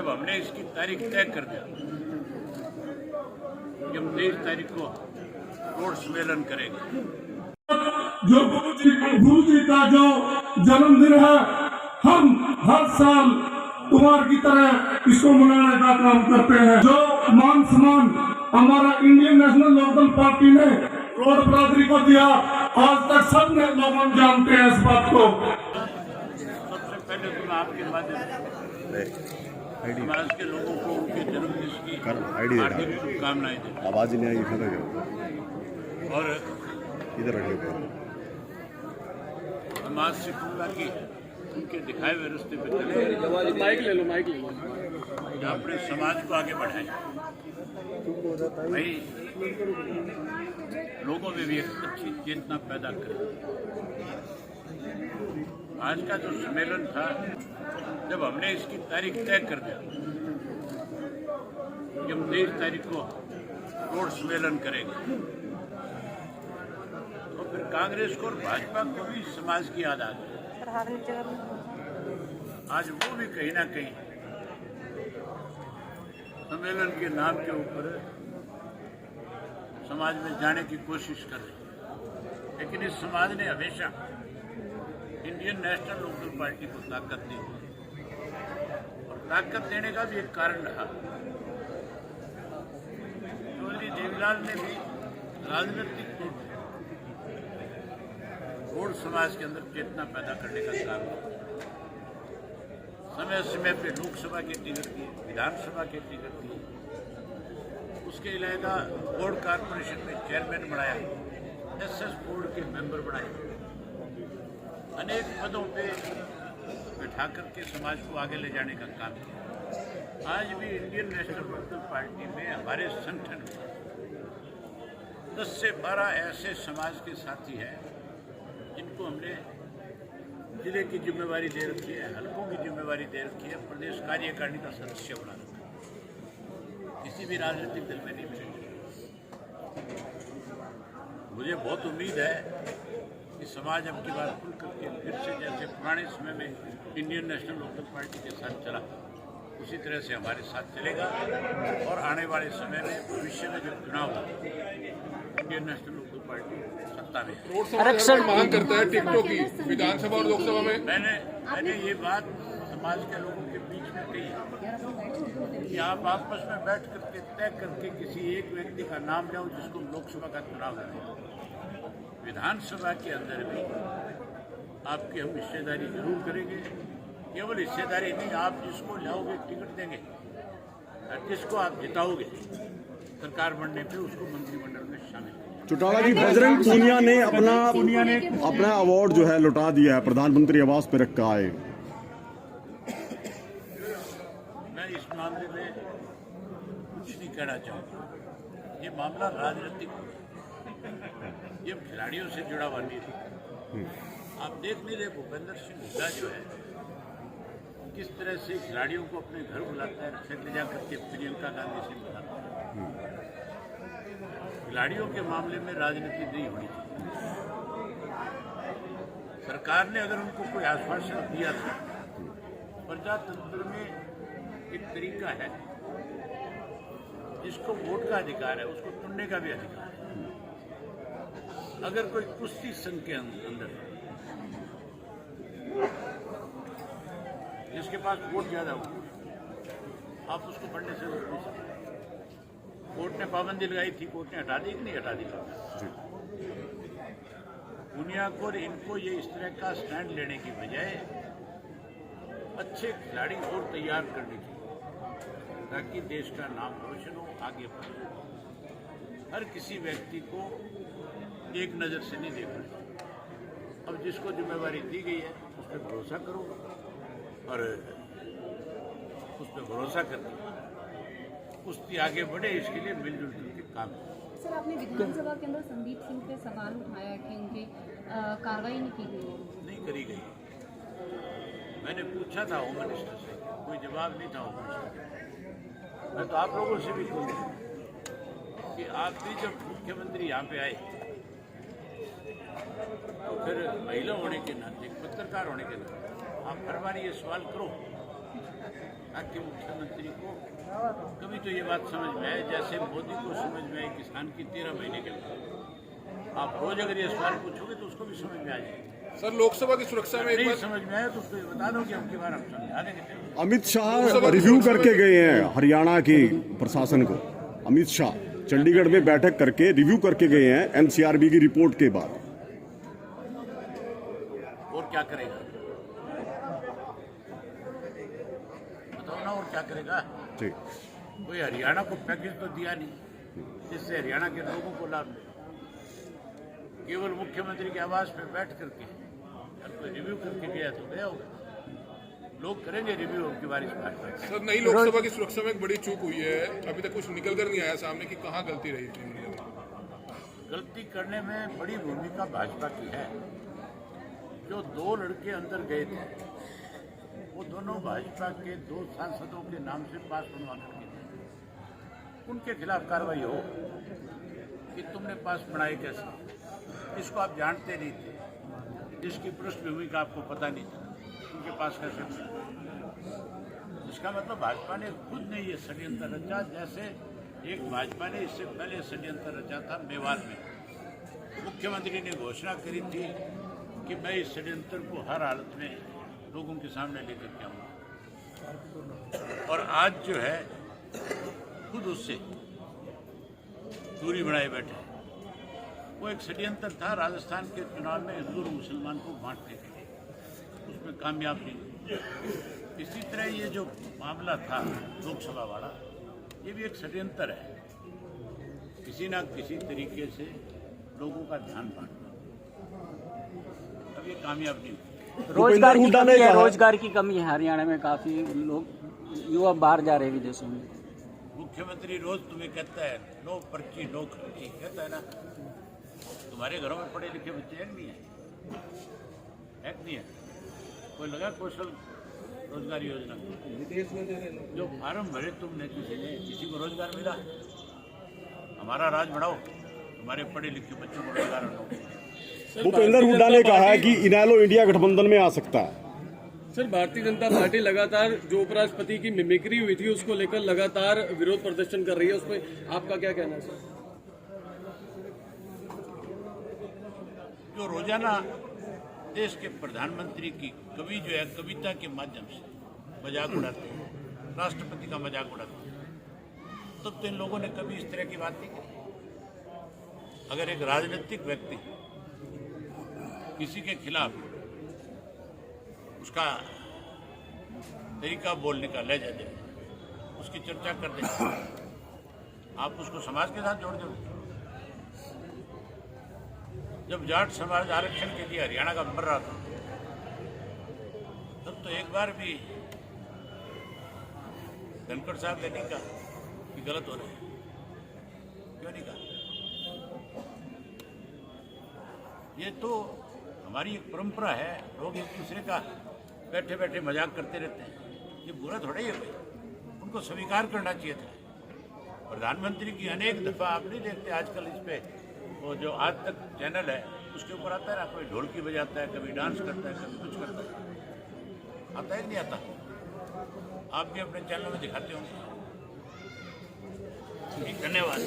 जब हमने इसकी तारीख तय कर दिया कि हम 23 तारीख को रोड सम्मेलन करेंगे। जो गुरु जी का जो जन्मदिन है, हम हर साल त्योहार की तरह इसको मनाने का काम करते हैं। जो मान सम्मान हमारा इंडियन नेशनल लोकदल पार्टी ने रोड बरादरी को दिया, आज तक सब लोग जानते हैं इस बात को। सबसे पहले तो मैं आपके माध्यम से समाज के लोगों को उनके जन्मदिन की हार्दिक शुभकामनाएं देता हूं। आवाज नहीं आई और इधर रखिए। समाज से कहूँगा कि उनके दिखाए हुए रास्ते पे चले, माइक ले लो अपने समाज को आगे बढ़ाएं। भाई लोगों में भी एक अच्छी चेतना पैदा करें। आज का जो सम्मेलन था, जब हमने इसकी तारीख तय कर दिया कि हम 23 तारीख को रोड सम्मेलन करेंगे, तो फिर कांग्रेस को और भाजपा को भी समाज की याद आ गई। आज वो भी कहीं ना कहीं सम्मेलन के नाम के ऊपर समाज में जाने की कोशिश कर रही है, लेकिन इस समाज ने हमेशा इंडियन नेशनल लोकदल पार्टी को ताकत दी और ताकत देने का भी एक कारण रहा। चौधरी देवीलाल ने भी राजनीतिक रोड समाज के अंदर चेतना पैदा करने का काम किया। समय समय पे लोकसभा के टिकट दिए, विधानसभा के टिकट दिए, उसके अलावा बोर्ड कारपोरेशन में चेयरमैन बनाया, एसएस बोर्ड के मेंबर बनाए, अनेक पदों पे बैठा करके समाज को आगे ले जाने का काम किया। आज भी इंडियन नेशनल लोकदल पार्टी में हमारे संगठन में 10 से 12 ऐसे समाज के साथी हैं जिनको हमने जिले की जिम्मेवारी दे रखी है, हलकों की जिम्मेवारी दे रखी है, प्रदेश कार्यकारिणी का सदस्य बना रखा है। किसी भी राजनीतिक दल में नहीं मिलेगा। मुझे बहुत उम्मीद है कि समाज अब की बार खुल करके फिर से जैसे पुराने समय में इंडियन नेशनल लोकदल पार्टी के साथ चला, उसी तरह से हमारे साथ चलेगा और आने वाले समय में भविष्य में जब चुनाव होगा, इंडियन नेशनल लोकदल पार्टी सत्ता में आरक्षण मांग करता है टिकटों की विधानसभा और लोकसभा में। मैंने ये बात समाज के लोगों के बीच में कही है कि आप आपस में बैठ करके तय करके किसी एक व्यक्ति का नाम जाओ जिसको लोकसभा का चुनाव लड़े। विधानसभा के अंदर भी आपकी हम हिस्सेदारी जरूर करेंगे। केवल हिस्सेदारी नहीं, आप जिसको लाओगे टिकट देंगे और जिसको आप जिताओगे सरकार बनने पे उसको मंत्रिमंडल में शामिल करेंगे। चौटाला जी, बजरंग पूनिया ने अपना अवार्ड जो है लौटा दिया है, प्रधानमंत्री आवास पे रखा है। मैं इस मामले में कुछ नहीं कहना चाहूँगा। ये मामला राजनीतिक, ये खिलाड़ियों से जुड़ा हुआ नहीं है। आप देख नहीं रहे भूपेंद्र सिंह हुड्डा जो है किस तरह से खिलाड़ियों को अपने घर बुलाता है, फिर ले जा करके प्रियंका गांधी से बुलाता है। खिलाड़ियों के मामले में राजनीति नहीं होनी चाहिए। सरकार ने अगर उनको कोई आश्वासन दिया था, प्रजातंत्र में एक तरीका है, जिसको वोट का अधिकार है उसको चुनने का भी अधिकार है। अगर कोई कुश्ती संघ के अंदर जिसके पास वोट ज्यादा हो, आप उसको पढ़ने से रोक नहीं सकते। कोर्ट ने पाबंदी लगाई थी, कोर्ट ने हटा दी कि नहीं हटा दी? दुनिया को और इनको ये इस तरह का स्टैंड लेने की बजाय अच्छे खिलाड़ी और तैयार करने चाहिए ताकि देश का नाम रोशन हो, आगे बढ़े। हर किसी व्यक्ति को एक नज़र से नहीं देखना चाहिए। अब जिसको जिम्मेवारी दी गई है उस पर भरोसा करो और उस पर भरोसा करके कुश्ती आगे बढ़े, इसके लिए मिलजुल के काम करें। सर, आपने विधानसभा के अंदर संदीप सिंह पे सवाल उठाया कि उनकी कार्रवाई नहीं की गई है। नहीं करी गई। मैंने पूछा था होम मिनिस्टर से, कोई जवाब नहीं था होम मिनिस्टर। मैं तो आप लोगों से भी कहूँगा कि आप भी जब मुख्यमंत्री यहाँ पे आए तो फिर महिला होने के नाते, पत्रकार होने के नाते आप हर बार ये सवाल करो ताकि मुख्यमंत्री को कभी तो ये बात समझ में आए, जैसे मोदी को समझ में आए किसान की 13 महीने के लिए। आप रोज अगर ये सवाल पूछोगे तो उसको भी समझ में आ जाएगी। सर लोकसभा की सुरक्षा में एक नहीं बार समझ में आए तो उसको ये बता दो कि हम की बार हम समझा देंगे। अमित शाह रिव्यू करके गए हैं हरियाणा की प्रशासन को। अमित शाह चंडीगढ़ में बैठक करके रिव्यू करके गए हैं एनसीआरबी की रिपोर्ट के बाद। और क्या करेगा बताओ ना, और क्या करेगा? ठीक, कोई हरियाणा को पैकेज तो दिया नहीं जिससे हरियाणा के लोगों को लाभ मिले। केवल मुख्यमंत्री के आवास पे बैठ करके अगर कोई रिव्यू करके गया तो गया होगा। लोग करेंगे रिव्यू की बारिश भाजपा। सर नई लोकसभा की सुरक्षा में एक बड़ी चूक हुई है, अभी तक कुछ निकल कर नहीं आया सामने कि कहाँ गलती रही थी। गलती करने में बड़ी भूमिका भाजपा की है। जो 2 लड़के अंदर गए थे वो दोनों भाजपा के 2 सांसदों के नाम से पास बनवा करके थे। उनके खिलाफ कार्रवाई हो कि तुमने पास बनाए कैसे, इसको आप जानते नहीं थे, जिसकी पृष्ठभूमि का आपको पता नहीं था, उनके पास कैसे मिला। इसका मतलब भाजपा ने खुद ने ये षड्यंत्र रचा। जैसे एक भाजपा ने इससे पहले षड्यंत्र रचा था मेवाड़ में। मुख्यमंत्री ने घोषणा करी थी कि मैं इस षड्यंत्र को हर हालत में लोगों के सामने लेकर के आऊंगा, और आज जो है खुद उससे दूरी बनाए बैठे। वो एक षड्यंत्र था राजस्थान के चुनाव में हिंदू और मुसलमान को बांटने के लिए, उसमें कामयाब नहीं हुई। इसी तरह ये जो मामला था लोकसभा वाला, ये भी एक षड्यंत्र है, किसी ना किसी तरीके से लोगों का ध्यान बांटना। अब ये कामयाब नहीं हुई। रोजगार की कमी है, रोजगार की कमी है हरियाणा में, काफी लोग युवा बाहर जा रहे हैं विदेशों में। मुख्यमंत्री रोज तुम्हें कहता है नो पर्ची नो खर्ची, कहता है ना। तुम्हारे घरों में पढ़े लिखे बच्चे हैं नहीं है? है नहीं है? कोई लगा कौशल रोजगार योजना? जो फार्म भरे तुमने किसी को रोजगार मिला? हमारा राज बढ़ाओ, तुम्हारे पढ़े लिखे बच्चों को रोजगार दो। भूपेंद्र हुड्डा ने कहा है कि इनेलो इंडिया गठबंधन में आ सकता है। सर भारतीय जनता पार्टी लगातार जो उपराष्ट्रपति की मिमिक्री हुई थी उसको लेकर लगातार विरोध प्रदर्शन कर रही है, उसमें आपका क्या कहना है सर? जो रोजाना देश के प्रधानमंत्री की कवि जो है कविता के माध्यम से मजाक उड़ाते हैं, राष्ट्रपति का मजाक उड़ाते हैं, तब तो इन लोगों ने कभी इस तरह की बात नहीं की। अगर एक राजनीतिक व्यक्ति किसी के खिलाफ उसका तरीका बोलने का लहजा दे, उसकी चर्चा कर दे, आप उसको समाज के साथ जोड़ दो। जब जाट समाज आरक्षण के लिए हरियाणा का मर रहा था, तब तो एक बार भी धनखड़ साहब ने नहीं कहा कि गलत हो रहे हैं। क्यों नहीं कहा? ये तो हमारी एक परंपरा है, लोग एक दूसरे का बैठे बैठे मजाक करते रहते हैं, ये बुरा थोड़ा ही है भाई, उनको स्वीकार करना चाहिए था। प्रधानमंत्री की अनेक दफा आप नहीं देखते आजकल इस पे वो जो आज तक चैनल है उसके ऊपर आता है ना, कोई ढोलकी बजाता है, कभी डांस करता है, कभी कुछ करता है, आता है नहीं आता? आप भी अपने चैनल में दिखाते होंगे। धन्यवाद।